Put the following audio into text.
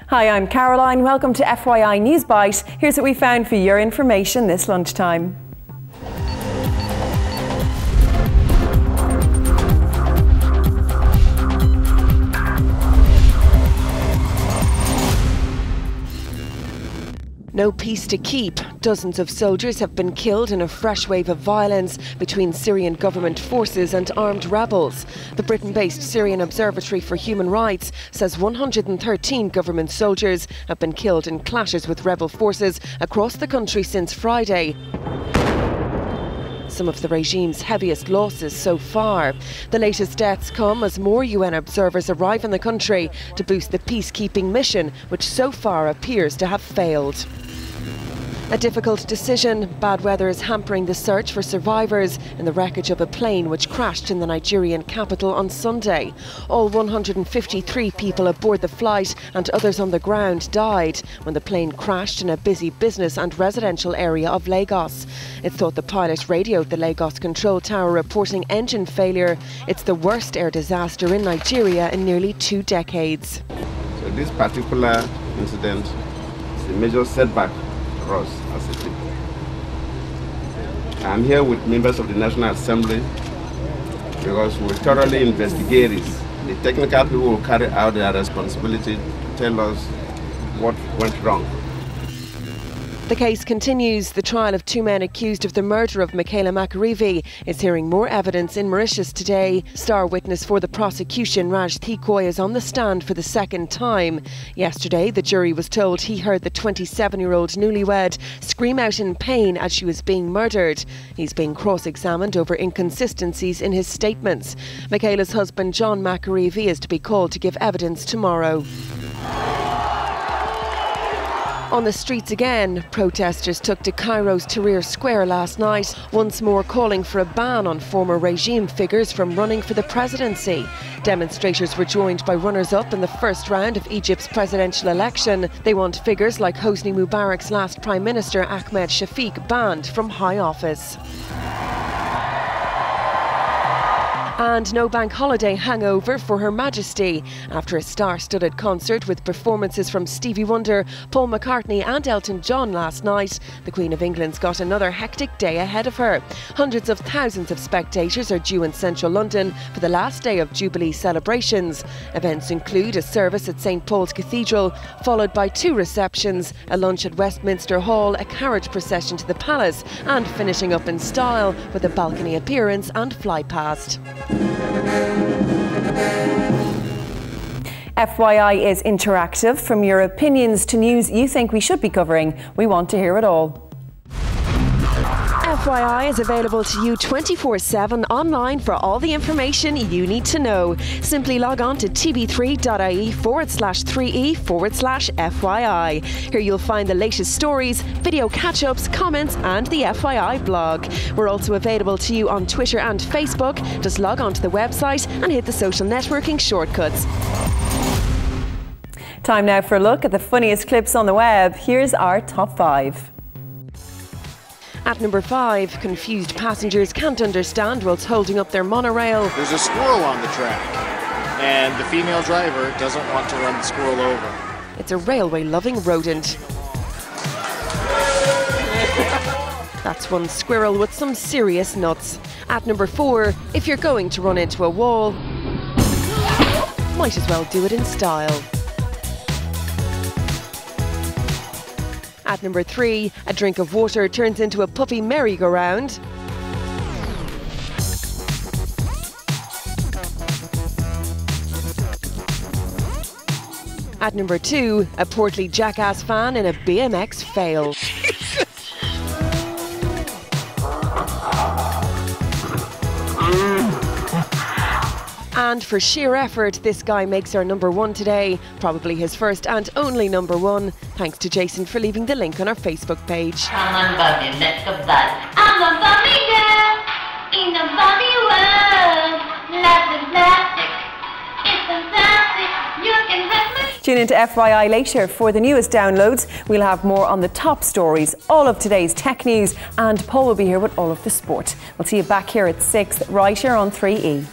Hi, I'm Caroline. Welcome to FYI Newsbyte. Here's what we found for your information this lunchtime. No peace to keep. Dozens of soldiers have been killed in a fresh wave of violence between Syrian government forces and armed rebels. The Britain-based Syrian Observatory for Human Rights says 113 government soldiers have been killed in clashes with rebel forces across the country since Friday. Some of the regime's heaviest losses so far. The latest deaths come as more UN observers arrive in the country to boost the peacekeeping mission, which so far appears to have failed. A difficult decision. Bad weather is hampering the search for survivors in the wreckage of a plane which crashed in the Nigerian capital on Sunday. All 153 people aboard the flight and others on the ground died when the plane crashed in a busy business and residential area of Lagos. It's thought the pilot radioed the Lagos control tower reporting engine failure. It's the worst air disaster in Nigeria in nearly 2 decades. So this particular incident is a major setback for us as a people. I'm here with members of the National Assembly because we thoroughly investigate this. The technical people will carry out their responsibility to tell us what went wrong. The case continues. The trial of 2 men accused of the murder of Michaela Makarivi is hearing more evidence in Mauritius today. Star witness for the prosecution, Raj Thikoy, is on the stand for the second time. Yesterday, the jury was told he heard the 27-year-old newlywed scream out in pain as she was being murdered. He's being cross-examined over inconsistencies in his statements. Michaela's husband, John Makarivi, is to be called to give evidence tomorrow. On the streets again, protesters took to Cairo's Tahrir Square last night, once more calling for a ban on former regime figures from running for the presidency. Demonstrators were joined by runners-up in the first round of Egypt's presidential election. They want figures like Hosni Mubarak's last Prime Minister Ahmed Shafiq banned from high office. And no bank holiday hangover for Her Majesty. After a star-studded concert with performances from Stevie Wonder, Paul McCartney and Elton John last night, the Queen of England's got another hectic day ahead of her. Hundreds of thousands of spectators are due in central London for the last day of Jubilee celebrations. Events include a service at St Paul's Cathedral, followed by 2 receptions, a lunch at Westminster Hall, a carriage procession to the Palace, and finishing up in style with a balcony appearance and flypast. FYI is interactive. From your opinions to news you think we should be covering, we want to hear it all. FYI is available to you 24/7 online for all the information you need to know. Simply log on to tv3.ie/3e/FYI. Here you'll find the latest stories, video catch-ups, comments and the FYI blog. We're also available to you on Twitter and Facebook. Just log on to the website and hit the social networking shortcuts. Time now for a look at the funniest clips on the web. Here's our top 5. At number 5, confused passengers can't understand what's holding up their monorail. There's a squirrel on the track, and the female driver doesn't want to run the squirrel over. It's a railway-loving rodent. That's one squirrel with some serious nuts. At number 4, if you're going to run into a wall, might as well do it in style. At number 3, a drink of water turns into a puffy merry-go-round. At number 2, a portly jackass fan in a BMX fail. And for sheer effort, this guy makes our number 1 today. Probably his first and only number 1. Thanks to Jason for leaving the link on our Facebook page. Come on, Bobby, let's go that. I'm a Bobby girl in the Bobby world. Life is plastic, it's fantastic. You can have me. Tune into FYI later for the newest downloads. We'll have more on the top stories, all of today's tech news, and Paul will be here with all of the sport. We'll see you back here at 6 right here on 3E.